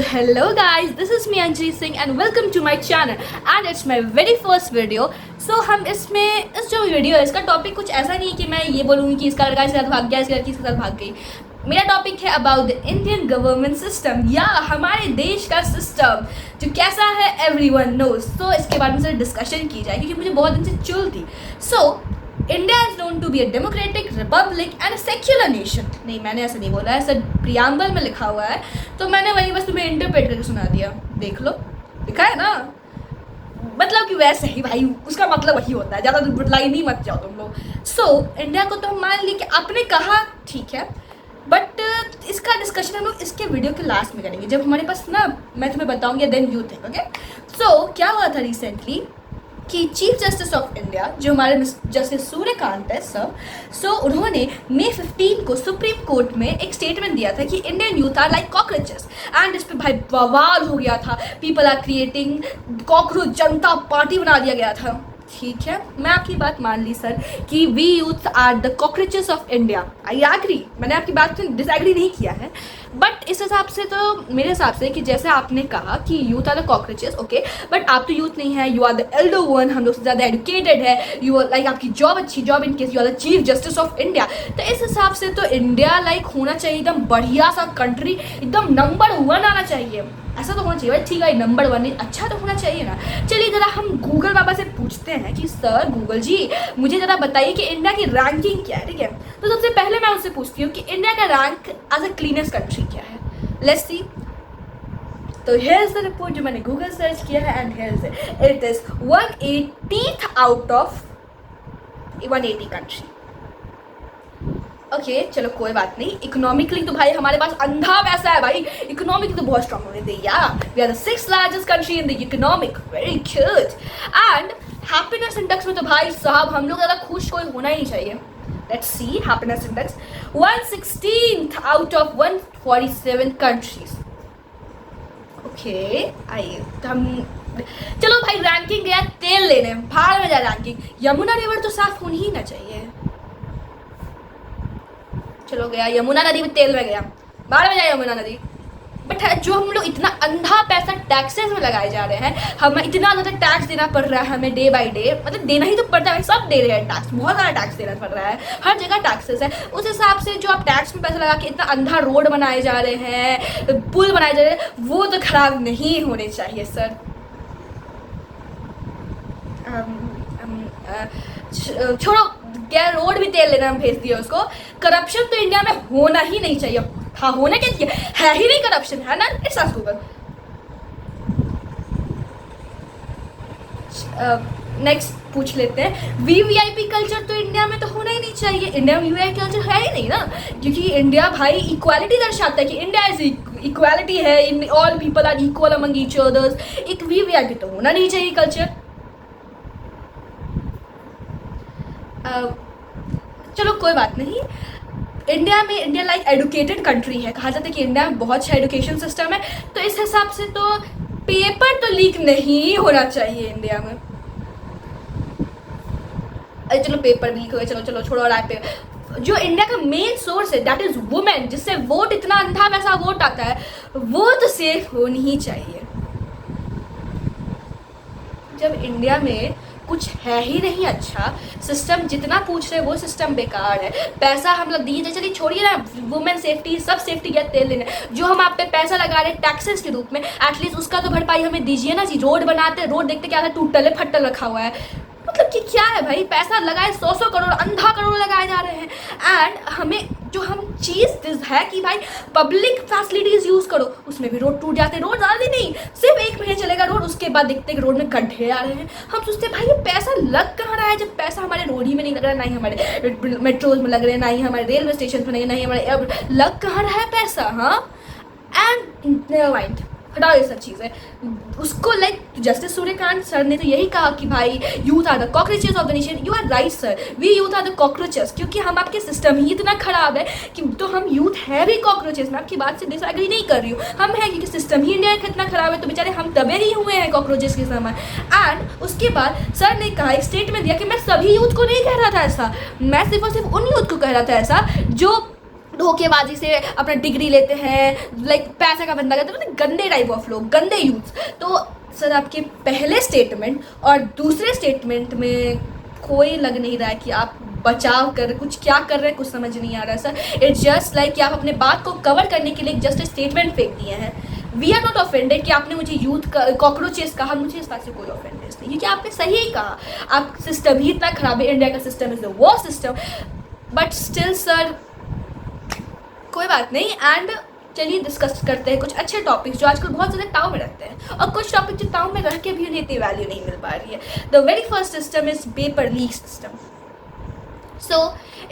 Hello guys, this is me Anjali Singh and welcome to my channel and it's my very first video. So हम इसमें इस जो video है इसका topic कुछ ऐसा नहीं है कि मैं ये बोलूँगी कि इसका लड़का इसके साथ भाग गया, इसका लड़की इसके साथ भाग गई. मेरा टॉपिक है about the Indian government system या हमारे देश का सिस्टम जो कैसा है एवरीवन नोज. तो इसके बारे में से डिस्कशन की जाए क्योंकि मुझे बहुत दिन से चुल थी. India is known to be a democratic republic and a secular nation. नहीं, मैंने ऐसा नहीं बोला है, ऐसा प्रियम्बल में लिखा हुआ है तो मैंने वही बस तुम्हें इंटरप्रेट करके सुना दिया. देख लो, लिखा है ना, मतलब कि वैसे ही भाई उसका मतलब वही होता है, ज़्यादा बुटलाई नहीं मत जाओ तुम लोग. इंडिया को तो हम मान ली कि आपने कहा ठीक है, बट इसका डिस्कशन हम लोग इसके वीडियो के लास्ट में करेंगे जब हमारे पास ना मैं तुम्हें बताऊंगी देन यू थिंक. ओके, क्या हुआ था रिसेंटली कि चीफ जस्टिस ऑफ इंडिया जो हमारे जस्टिस सूर्यकांत है सर, उन्होंने मई 15 को सुप्रीम कोर्ट में एक स्टेटमेंट दिया था कि Indian youth are like cockroaches. And इस पर भाई बवाल हो गया था, people are creating cockroach Janta party बना दिया गया था. ठीक है, मैं आपकी बात मान ली सर कि we youth are the cockroaches of India. I agree, मैंने आपकी बात से डिसएग्री नहीं किया है, बट इस हिसाब से तो मेरे हिसाब से कि जैसे आपने कहा कि youth are the cockroaches, okay, but आप तो यूथ नहीं है, you are the elder one, हम लोग से ज़्यादा एजुकेटेड है, यू आर लाइक आपकी जॉब अच्छी job in case you are the chief justice of India. तो इस हिसाब से तो इंडिया लाइक होना चाहिए एकदम बढ़िया सा कंट्री, एकदम नंबर 1 आना चाहिए. ऐसा तो होना चाहिए भाई. ठीक है, नंबर 1 अच्छा तो होना चाहिए ना. चलिए ज़रा हम गूगल बाबा से पूछते हैं कि सर गूगल जी मुझे ज़रा बताइए कि इंडिया की रैंकिंग क्या है. ठीक है, तो सबसे पहले मैं उससे पूछती हूँ कि इंडिया का rank as a cleanest country क्या है. Let's see. तो हियर इज द रिपोर्ट जो मैंने गूगल सर्च किया है and here it is 180th out of 180 country. Okay, चलो कोई बात नहीं. इकोनॉमिकली तो भाई हमारे पास अंधा पैसा है भाई, इकोनॉमिकली तो बहुत स्ट्रांग होने दे यार. We are the 6th largest country in the economic. Very good. And happiness index में तो भाई साहब हम लोग ज़्यादा खुश कोई होना ही नहीं चाहिए. Let's see happiness index 116th out of 147 countries. Okay, आइए तो हम चलो भाई रैंकिंग गया तेल लेने, भाड़ में जा रैंकिंग. यमुना रिवर तो साफ होनी ही ना चाहिए. चलो गया यमुना नदी में तेल में गया, बाहर में जाए यमुना नदी. बट जो हम लोग इतना अंधा पैसा टैक्सेस में लगाए जा रहे हैं, हमें इतना ज़्यादा टैक्स देना पड़ रहा है हमें डे बाई डे, मतलब देना ही तो पड़ता है, सब दे रहे हैं टैक्स, बहुत ज़्यादा टैक्स देना पड़ रहा है, हर जगह टैक्सेस है. उस हिसाब से जो आप टैक्स में पैसा लगा के इतना अंधा रोड बनाए जा रहे हैं, पुल बनाए जा रहे हैं, वो तो खराब नहीं होने चाहिए सर. छोड़ो, क्या रोड भी तेल लेना हम भेज दिए उसको. करप्शन तो इंडिया में होना ही नहीं चाहिए. हाँ, होना क्या चाहिए, है ही नहीं करप्शन, है ना. It's ask Google. नेक्स्ट पूछ लेते हैं, वीवीआईपी कल्चर तो इंडिया में तो होना ही नहीं चाहिए. इंडिया में वीवीआईपी कल्चर है ही नहीं ना, क्योंकि इंडिया भाई इक्वालिटी दर्शाता है कि इंडिया इज इक्वालिटी है, in all people are equal among each others. एक वीवीआईपी तो होना नहीं चाहिए कल्चर. चलो कोई बात नहीं. इंडिया लाइक एडुकेटेड कंट्री है, कहा जाता है कि इंडिया में बहुत अच्छा एजुकेशन सिस्टम है, तो इस हिसाब से तो पेपर तो लीक नहीं होना चाहिए इंडिया में. अरे चलो पेपर लीक हो गए, चलो चलो छोड़ो. और जो इंडिया का मेन सोर्स है दैट इज वुमेन, जिससे वोट इतना अंधा पैसा वोट आता है, वो तो सेफ होनी ही चाहिए. जब इंडिया में कुछ है ही नहीं अच्छा, सिस्टम जितना पूछ रहे वो सिस्टम बेकार है, पैसा हम लोग दीजिए. चलिए छोड़िए ना, वुमेन सेफ्टी सब सेफ्टी गया तेल लेने, जो हम आप पे पैसा लगा रहे हैं टैक्सेस के रूप में, एटलीस्ट उसका तो भरपाई हमें दीजिए ना जी. रोड बनाते, रोड देखते क्या था, टूटल फट्टल रखा हुआ है. मतलब कि क्या है भाई, पैसा लगाए 100 करोड़ अंधा करोड़ लगाए जा रहे हैं. एंड हमें जो हम चीज़ है कि भाई पब्लिक फैसिलिटीज़ यूज़ करो, उसमें भी रोड टूट जाते हैं. रोड ज़्यादा नहीं, सिर्फ 1 महीने चलेगा रोड, उसके बाद देखते हैं कि रोड में गड्ढे आ रहे हैं. हम सोचते हैं भाई ये पैसा लग कहाँ रहा है, जब पैसा हमारे रोड ही में नहीं लग रहा है, ना ही हमारे मेट्रोज में लग रहे हैं, ना ही हमारे रेलवे स्टेशन पर नहीं, ना ही हमारे लग कहाँ रहा है पैसा. हाँ, एंड नेवर माइंड, हटाओ ये सब चीज़ें. उसको लाइक जस्टिस सूर्यकांत सर ने तो यही कहा कि भाई youth are the cockroaches of the nation. You are right sir, we youth are the cockroaches, क्योंकि हम आपके सिस्टम ही इतना खराब है कि तो हम यूथ है भी कॉकरोचेस. मैं आपकी बात से डिसएग्री नहीं कर रही हूँ, हम हैं क्योंकि सिस्टम ही इंडिया का इतना खराब है, तो बेचारे हम दबे ही हुए हैं कॉकरोचेस के समान. एंड उसके बाद सर ने कहा, एक स्टेटमेंट दिया कि मैं सभी यूथ को नहीं कह रहा था ऐसा, मैं सिर्फ और सिर्फ उन यूथ को कह रहा था ऐसा जो धोखेबाजी से अपना डिग्री लेते हैं, लाइक पैसे का बंदा करते हैं, मतलब गंदे टाइप ऑफ लोग, गंदे यूथ। तो सर आपके पहले स्टेटमेंट और दूसरे स्टेटमेंट में कोई लग नहीं रहा है कि आप बचाव कर कुछ क्या कर रहे हैं, कुछ समझ नहीं आ रहा है सर। इट्स जस्ट लाइक कि आप अपने बात को कवर करने के लिए जस्ट स्टेटमेंट फेंक दिए हैं। वी आर नॉट ऑफेंडेड कि आपने मुझे यूथ कॉकरोचेस कहा, मुझे इस बात से कोई ऑफेंडेड नहीं, क्योंकि आपने सही ही कहा। आप सिस्टम ही इतना खराब है, इंडिया का system is the worst system, but still sir कोई बात नहीं। एंड चलिए डिस्कस करते हैं कुछ अच्छे टॉपिक्स जो आजकल बहुत ज़्यादा टाउ में रहते हैं, और कुछ टॉपिक जो टाउ में रह के भी उन्हें इतनी वैल्यू नहीं मिल पा रही है। The very first system is paper leak system. So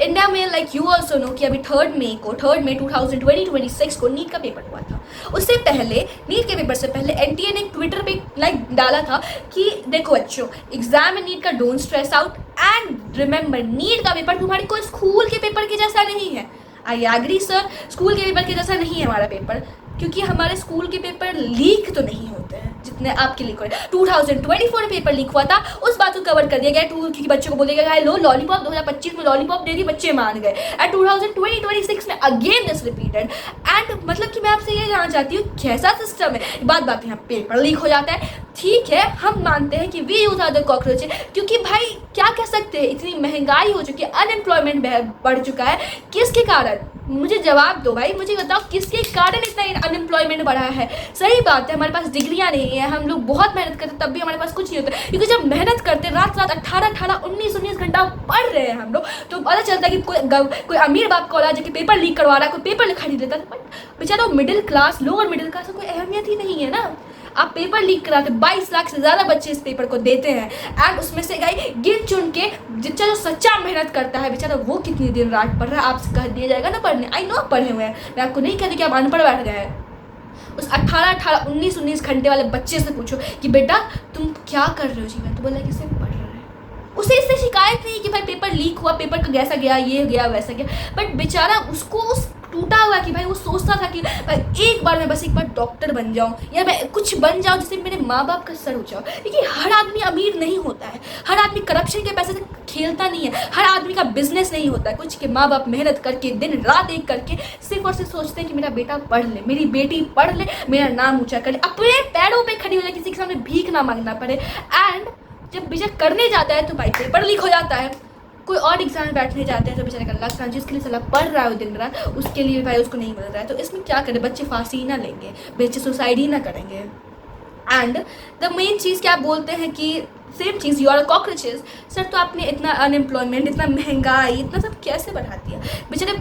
India में लाइक यू ऑल्सो नो कि अभी 3 मई 2026 को नीट का पेपर हुआ था। उससे पहले नीट के पेपर से पहले एनटीए ने ट्विटर पे लाइक डाला था कि देखो बच्चों, एग्जाम में नीट का don't stress out and remember NEET का पेपर तुम्हारे कोई स्कूल के पेपर के जैसा नहीं है। आई एग्री सर, स्कूल के पेपर के जैसा नहीं है हमारा पेपर, क्योंकि हमारे स्कूल के पेपर लीक तो नहीं होते हैं जितने आपके लीक हो रहे हैं। 2024 में पेपर लीक हुआ था, उस बात को कवर कर दिया गया क्योंकि बच्चों को बोला गया लो लॉलीपॉप 2025 में लॉलीपॉप दे दी, बच्चे मान गए। एंड 2026 में अगेन दिस रिपीटेड। एंड मतलब कि मैं आपसे ये जानना चाहती हूँ कैसा सिस्टम है। बात यहाँ पेपर लीक हो जाता है, ठीक है हम मानते हैं कि we youth are the cockroach, क्योंकि भाई क्या कह सकते हैं, इतनी महंगाई हो चुकी है, अनएम्प्लॉयमेंट बढ़ चुका है, किसके कारण? मुझे जवाब दो भाई, मुझे बताओ किसके कारण इतना अनएम्प्लॉयमेंट बढ़ा है। सही बात है हमारे पास डिग्रियां नहीं है, हम लोग बहुत मेहनत करते तब भी हमारे पास कुछ नहीं होता, क्योंकि जब मेहनत करते रात 18-19 घंटा पढ़ रहे हैं हम लोग, तो पता चलता है कि कोई अमीर बाप का औलाद जाके पेपर लीक करवा रहा है, कोई पेपर खरीद लेता है, बट बेचारा middle class, lower middle class को कोई अहमियत ही नहीं है ना। आप पेपर लीक कराते, 22 लाख से ज़्यादा बच्चे इस पेपर को देते हैं, एंड उसमें से गई गिन चुन के जो सच्चा मेहनत करता है बेचारा, वो कितनी दिन रात पढ़ रहा है, आपसे कह दिया जाएगा ना पढ़ने। आई नो आप पढ़े हुए हैं, मैं आपको नहीं कहती कि आप अनपढ़ बैठ गए हैं। उस 18-19 घंटे वाले बच्चे से पूछो कि बेटा तुम क्या कर रहे हो जीवन, तो बोला कि सिर्फ पढ़ रहे हैं। उसे इससे शिकायत नहीं कि भाई पेपर लीक हुआ, पेपर का कैसा गया, ये गया वैसा गया, बट बेचारा उसको उस टूटा हुआ कि भाई वो सोचता था कि भाई एक बार मैं बस एक बार डॉक्टर बन जाऊं या मैं कुछ बन जाऊं जिससे मेरे माँ बाप का सर ऊंचा हो। क्योंकि हर आदमी अमीर नहीं होता है, हर आदमी करप्शन के पैसे से खेलता नहीं है, हर आदमी का बिजनेस नहीं होता है। कुछ के माँ बाप मेहनत करके दिन रात एक करके सिर्फ और सिर्फ सोचते हैं कि मेरा बेटा पढ़ ले, मेरी बेटी पढ़ ले, मेरा नाम ऊँचा कर ले, अपने पैरों पर खड़ी हो जाए, किसी के सामने भीख ना मांगना पड़े। एंड जब बेचारा करने जाता है तो भाई पेपर लीक हो जाता है। कोई और एग्जाम में बैठने जाते हैं तो बेचारे का लग रहा, जिसके लिए सलाह पढ़ रहा है दिन रात, उसके लिए भाई उसको नहीं मिल रहा है। तो इसमें क्या करें, बच्चे फांसी ही ना लेंगे, बच्चे सुसाइड ही ना करेंगे। एंड द मेन चीज़ क्या बोलते हैं कि सेम चीज़ यू आर कॉकरोचेस। सर तो आपने इतना अनएम्प्लॉयमेंट, इतना महंगाई, इतना सब कैसे बढ़ा दिया? बेचारे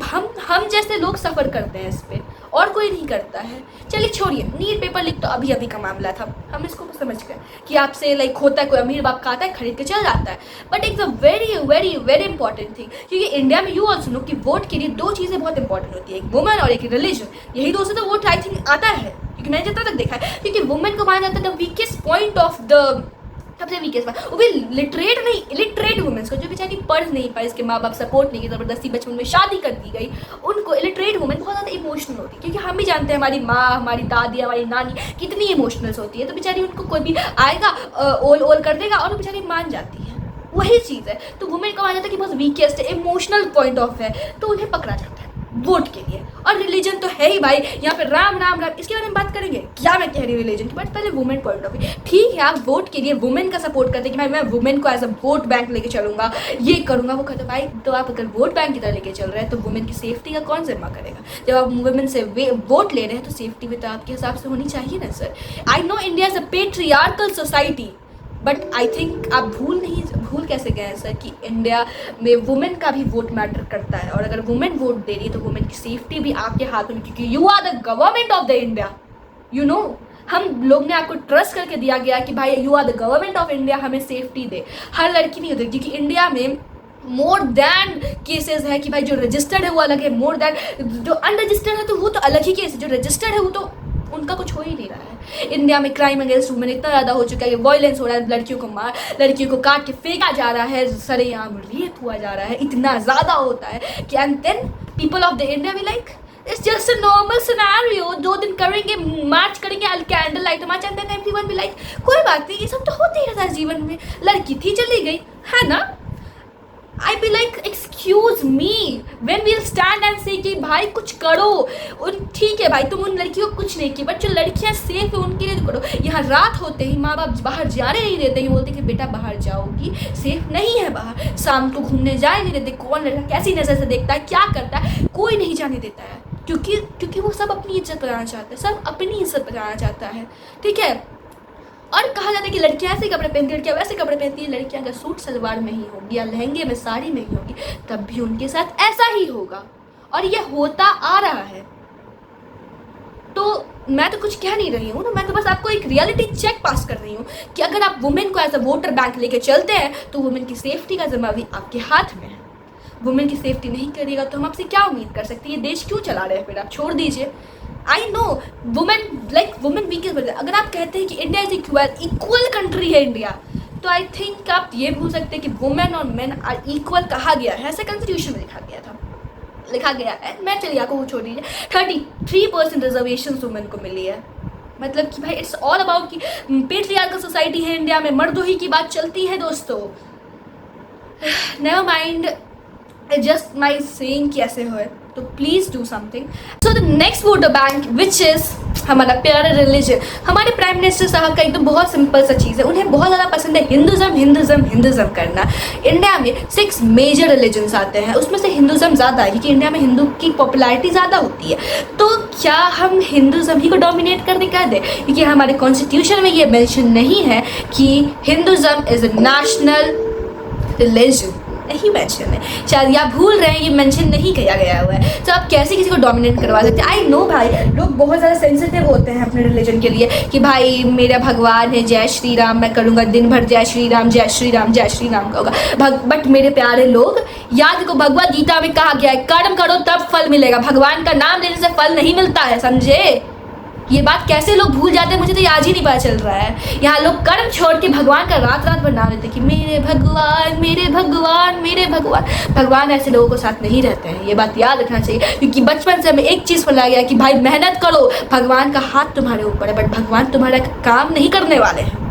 हम जैसे लोग सफ़र करते हैं इस पर, और कोई नहीं करता है। चलिए छोड़िए, नीट पेपर लीक तो अभी अभी का मामला था, हम इसको समझ गए कि आपसे लाइक होता है, कोई अमीर बाप का आता है खरीद के चल जाता है। But it's a very very very important thing, क्योंकि इंडिया में यू ऑल्सो नो कि वोट के लिए 2 चीज़ें बहुत इंपॉर्टेंट होती है, एक वुमन और एक रिलीजन। यही 2 से तो वोट आई थिंक आता है, क्योंकि मैंने जब तक देखा है, क्योंकि वुमेन को माना जाता है the weakest point of the, सबसे वीकेस्ट बात, वो भी लिटरेट नहीं, इलिटरेट वुमेन्स को, जो बेचारी पढ़ नहीं पाई, इसके माँ बाप सपोर्ट नहीं किया, ज़बरदस्ती बचपन में शादी कर दी गई, उनको इलिटरेट वुमेन बहुत ज़्यादा इमोशनल होती है। क्योंकि हम भी जानते हैं हमारी माँ, हमारी दादी, हमारी नानी कितनी इमोशनल्स होती है, तो बेचारी उनको कोई भी आएगा ओल ओल कर देगा और वो बेचारी मान जाती है। वही चीज़ है, तो वुमेन को माना जाता है कि बहुत वीकेस्ट है, इमोशनल पॉइंट ऑफ है, तो उन्हें पकड़ा जाता है वोट के लिए। और रिलीजन तो है ही भाई, यहाँ पे राम राम राम, इसके बारे में बात करेंगे, क्या मैं कह रही हूँ रिलीजन की, बट पहले वुमेन पॉइंट ऑफ व्यू। ठीक है आप वोट के लिए वुमेन का सपोर्ट करते कि भाई मैं वुमेन को एज अ वोट बैंक लेके चलूंगा, ये करूंगा वो कहते भाई, तो आप अगर वोट बैंक की तरह लेके चल रहे हैं तो वुमेन की सेफ्टी का कौन जिम्मा करेगा? जब आप वुमेन से वोट ले रहे हैं तो सेफ्टी भी तो आपके हिसाब से होनी चाहिए ना sir. I know India is a patriarchal society, but I think आप भूल कैसे गए हैं सर कि इंडिया में वुमेन का भी वोट मैटर करता है, और अगर वुमेन वोट दे रही है तो वुमेन की सेफ्टी भी आपके हाथ में, क्योंकि you are the government of the India. You know हम लोग ने आपको ट्रस्ट करके दिया गया कि भाई you are the government of India, हमें सेफ्टी दे। हर लड़की नहीं होती, क्योंकि इंडिया में मोर दैन केसेस है कि भाई जो रजिस्टर्ड है वो अलग है, मोर दैन जो अनरजिस्टर्ड है तो वो तो अलग ही केस है, जो रजिस्टर्ड है वो तो उनका कुछ हो ही नहीं रहा है। इंडिया में क्राइम अगेंस्ट वुमेन इतना ज़्यादा हो चुका है कि वायलेंस हो रहा है, लड़कियों को काट के फेंका जा रहा है, सरेआम रेप हुआ जा रहा है, इतना ज़्यादा होता है कि and then people of the India भी like it's just a normal scenario. 2 दिन करेंगे, मार्च करेंगे, candle light march, and then everyone भी लाइक कोई बात नहीं, ये सब तो होते ही रहता है जीवन में, लड़की थी चली गई, है ना। I be like excuse me, when we'll stand and say कि भाई कुछ करो। उन ठीक है भाई, तुम उन लड़कियों को कुछ नहीं किया, बट जो लड़कियां सेफ है उनके लिए तो करो। यहाँ रात होते ही माँ बाप बाहर जाने नहीं देते, ये बोलते कि बेटा बाहर जाओगी, सेफ नहीं है बाहर। शाम को घूमने जाने नहीं देते, कौन लड़का कैसी नज़र से देखता है, क्या करता है, कोई नहीं जाने देता है, क्योंकि वो सब अपनी इज्जत बनाना चाहते हैं, सब अपनी इज्जत बनाना चाहता है, ठीक है। और कहा जाता है कि लड़कियां ऐसे कपड़े पहनती है, लड़कियां वैसे कपड़े पहनती है। लड़कियां अगर सूट सलवार में ही होगी या लहंगे में साड़ी में ही होगी, तब भी उनके साथ ऐसा ही होगा, और ये होता आ रहा है। तो मैं तो कुछ कह नहीं रही हूँ ना, मैं तो बस आपको एक रियलिटी चेक पास कर रही हूँ कि अगर आप वुमेन को एज अ वोटर बैंक लेके चलते हैं तो वुमेन की सेफ्टी का जिम्मेदारी आपके हाथ में है। वुमेन की सेफ्टी नहीं करिएगा तो हम आपसे क्या उम्मीद कर सकते हैं? ये देश क्यों चला रहे हैं? फिर आप छोड़ दीजिए। आई नो वुमेन वीकेस्ट, अगर आप कहते हैं कि इंडिया इज इक्वल कंट्री है इंडिया, तो आई थिंक आप ये भूल सकते हैं कि वुमेन और मेन आर इक्वल कहा गया है, ऐसा कॉन्स्टिट्यूशन में लिखा गया है। मैं चलिए आपको वो छोड़ दीजिए, 33% रिजर्वेशन वुमेन को मिली है। मतलब कि भाई इट्स ऑल अबाउट कि पेट्रियार्कल सोसाइटी है इंडिया में, मर्दों ही की बात चलती है दोस्तों। Never mind just my saying कि ऐसे हो, तो please do something. So the next voter bank which is हमारा प्यारा रिलीजन। हमारे प्राइम मिनिस्टर साहब का एकदम बहुत सिंपल सा चीज़ है, उन्हें बहुत ज़्यादा पसंद है हिंदुज़म करना। इंडिया में 6 मेजर रिलीजन्स आते हैं, उसमें से हिंदुज़म ज़्यादा है क्योंकि इंडिया में हिंदू की पॉपुलैरिटी ज़्यादा होती है। तो क्या हम हिंदुज़म ही को डोमिनेट करने कर दें? क्योंकि हमारे कॉन्स्टिट्यूशन में ये मेंशन नहीं है कि Hinduism is a national religion, नहीं मेंशन है। शायद आप भूल रहे हैं, ये मेंशन नहीं किया गया हुआ है। तो आप कैसे किसी को डोमिनेट करवा सकते हैं? आई नो भाई, लोग बहुत ज़्यादा सेंसिटिव होते हैं अपने रिलीजन के लिए कि भाई मेरा भगवान है जय श्री राम, मैं करूँगा दिन भर जय श्री राम जय श्री राम जय श्री राम का होगा। बट मेरे प्यारे लोग, याद रखो भगवद गीता में कहा गया है कर्म करो तब फल मिलेगा, भगवान का नाम लेने से फल नहीं मिलता है, समझे? ये बात कैसे लोग भूल जाते हैं, मुझे तो आज ही नहीं पता चल रहा है। यहाँ लोग कर्म छोड़ के भगवान का रात रात भर नाम लेते कि मेरे भगवान मेरे भगवान मेरे भगवान। भगवान ऐसे लोगों को साथ नहीं रहते हैं, ये बात याद रखना चाहिए। क्योंकि बचपन से हमें एक चीज़ बताया गया कि भाई मेहनत करो, भगवान का हाथ तुम्हारे ऊपर है, बट भगवान तुम्हारा काम नहीं करने वाले हैं।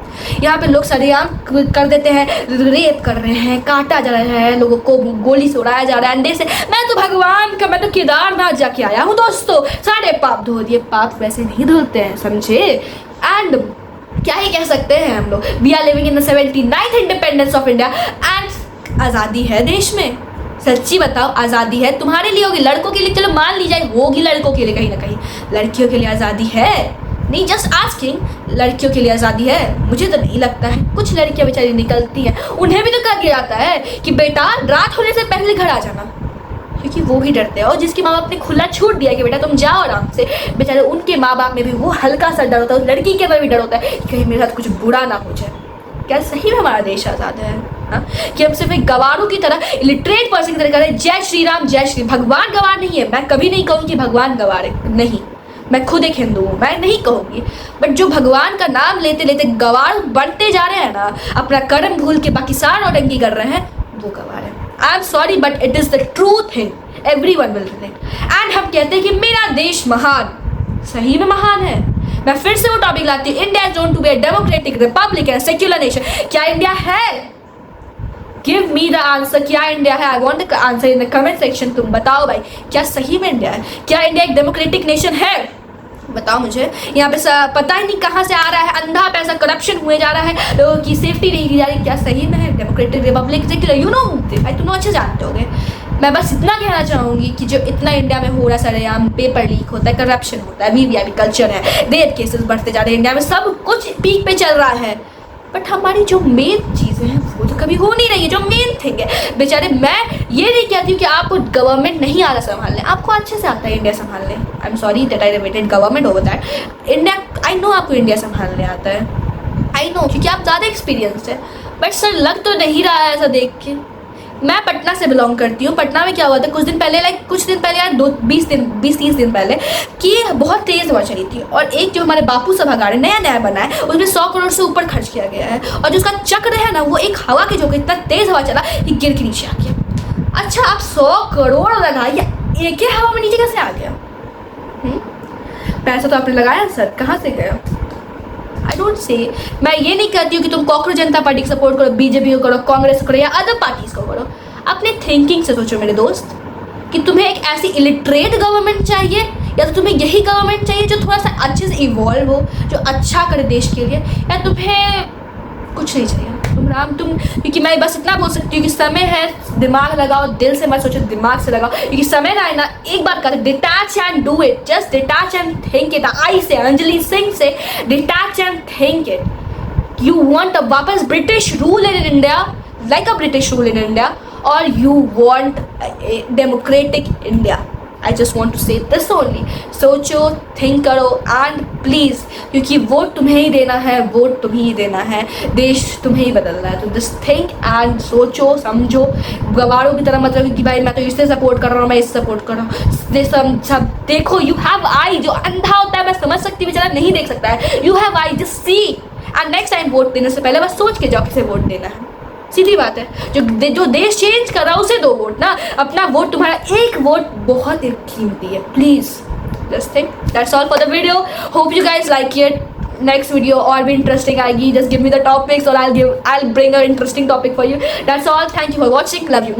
यहाँ पे लोग सरेआम कर देते हैं, रेप कर रहे हैं, काटा जा रहा है, लोगों को गोली से उड़ाया जा रहा है अंडे से। मैं तो केदारनाथ जाके आया हूँ दोस्तों, सारे पाप धो दिए। पाप वैसे नहीं धुलते हैं, समझे? एंड क्या ही कह सकते हैं हम लोग, we are living in the 79th independence of India and आज़ादी है देश में। सच्ची बताओ, आज़ादी है तुम्हारे लिए होगी, लड़कों के लिए चलो मान ली जाए होगी, लड़कों के लिए कहीं ना कहीं, लड़कियों के लिए आज़ादी है नहीं? जस्ट आस्किंग, लड़कियों के लिए आज़ादी है? मुझे तो नहीं लगता है। कुछ लड़कियां बेचारी निकलती हैं, उन्हें भी तो कहा गया जाता है कि बेटा रात होने से पहले घर आ जाना, क्योंकि वो ही डरते हैं। और जिसके माँ बाप ने खुला छूट दिया कि बेटा तुम जाओ आराम से, बेचारे उनके माँ बाप में भी वो हल्का सा डर होता है, उस लड़की के अंदर भी डर होता है कि कहीं मेरे साथ कुछ बुरा ना हो जाए। क्या सही में हमारा देश आज़ाद है? हाँ, कि हम सिर्फ एक गवारों की तरह, इलिटरेट पर्सन की तरह करें जय श्री राम जय श्री। भगवान गवार नहीं है, मैं कभी नहीं कहूँगी भगवान गवार है, नहीं, मैं खुद एक हिंदू हूँ, मैं नहीं कहूँगी। बट जो भगवान का नाम लेते लेते गवार बनते जा रहे हैं ना, अपना कर्म भूल के बाकी सारा नौटंकी कर रहे हैं, वो गवार है। I am sorry but it is the true thing, everyone will relate. And हम कहते हैं कि मेरा देश महान, सही में महान है। मैं फिर से वो टॉपिक लाती हूँ, India is known to be a democratic republic and secular nation. क्या इंडिया है? गिव मी द आंसर, क्या इंडिया है? I want the answer in the comment section. तुम बताओ भाई, क्या सही में इंडिया है? क्या इंडिया एक डेमोक्रेटिक नेशन है? बताओ मुझे। यहाँ पे पता ही नहीं कहाँ से आ रहा है अंधा पैसा, करप्शन हुए जा रहा है, लोगों की सेफ्टी नहीं की जा रही। क्या सही में है democratic Republic secular? You know भाई, तुम अच्छे जानते होगे। मैं बस इतना कहना चाहूँगी कि जो इतना इंडिया में हो रहा है सरेआम, पेपर लीक होता है, करप्शन होता है, वीवीआईपी कल्चर है, रेप केसेस बढ़ते जा रहे हैं, इंडिया में सब कुछ पीक पे चल रहा है, बट हमारी जो मेन चीज़ें हैं वो तो कभी हो नहीं रही है। जो मेन थिंग है, बेचारे, मैं ये नहीं कहती हूँ कि आपको गवर्नमेंट नहीं आ रहा संभालने, आपको अच्छे से आता है इंडिया संभालने। I am sorry that I related government over that. India, I know आपको इंडिया संभालने आता है, आई नो, क्योंकि आप ज़्यादा एक्सपीरियंस्ड है। बट सर लग तो नहीं रहा है ऐसा देख के। मैं पटना से बिलोंग करती हूँ। पटना में क्या हुआ था कुछ दिन पहले यार 20-30 दिन पहले, कि बहुत तेज़ हवा चली थी, और एक जो हमारे बापू सभागार नया बना है, उसमें 100 करोड़ से ऊपर खर्च किया गया है, और जो उसका चक्र है ना, वो एक हवा के झोंके, इतना तेज़ हवा चला कि गिर के नीचे आ गया। अच्छा, आप 100 करोड़ लगाइए, एक ही हवा में नीचे कैसे आ गया? पैसा तो आपने लगाया सर, कहाँ से गया? आई डोंट से, मैं ये नहीं कहती हूँ कि तुम कॉकरोच जनता पार्टी को सपोर्ट करो, बीजेपी को करो, कांग्रेस को करो, या अदर पार्टीज को करो। अपने थिंकिंग से सोचो मेरे दोस्त, कि तुम्हें एक ऐसी इलिटरेट गवर्नमेंट चाहिए या तो तुम्हें यही गवर्नमेंट चाहिए जो थोड़ा सा अच्छे से इवॉल्व हो, जो अच्छा करे देश के लिए, या तुम्हें कुछ नहीं चाहिए। क्योंकि मैं बस इतना बोल सकती हूँ कि समय है, दिमाग लगाओ, दिल से मत सोचो, दिमाग से लगाओ, क्योंकि समय का है ना, एक बात कर, detach and do it, just detach and think it. I say Anjali Singh से detach and think it. You want वापस British rule in India, like a British rule in India, or you want a democratic India? I just want to say this only. सोचो, think करो and please, क्योंकि vote तुम्हें ही देना है, vote तुम्हें ही देना है, देश तुम्हें ही बदलना है। तो जस्ट थिंक एंड सोचो, समझो, गवारों की तरह मतलब कि भाई मैं तो इससे सपोर्ट कर रहा हूँ, मैं इससे सपोर्ट कर रहा हूँ। सब देखो, यू हैव आई। जो अंधा होता है मैं समझ सकती हूँ, बेचारा नहीं देख सकता है। You have I, just see. And next time vote देने से पहले बस सोच के जाओ किसे वोट देना है। सीधी बात है, जो देश चेंज कर रहा है उसे दो वोट ना, अपना वोट, तुम्हारा एक वोट बहुत कीमती है। Please just think. That's all for the video. Hope you guys like it. Next video और भी इंटरेस्टिंग आएगी। Just give me the topics और I will bring a interesting topic for you. That's all. Thank you for watching. Love you.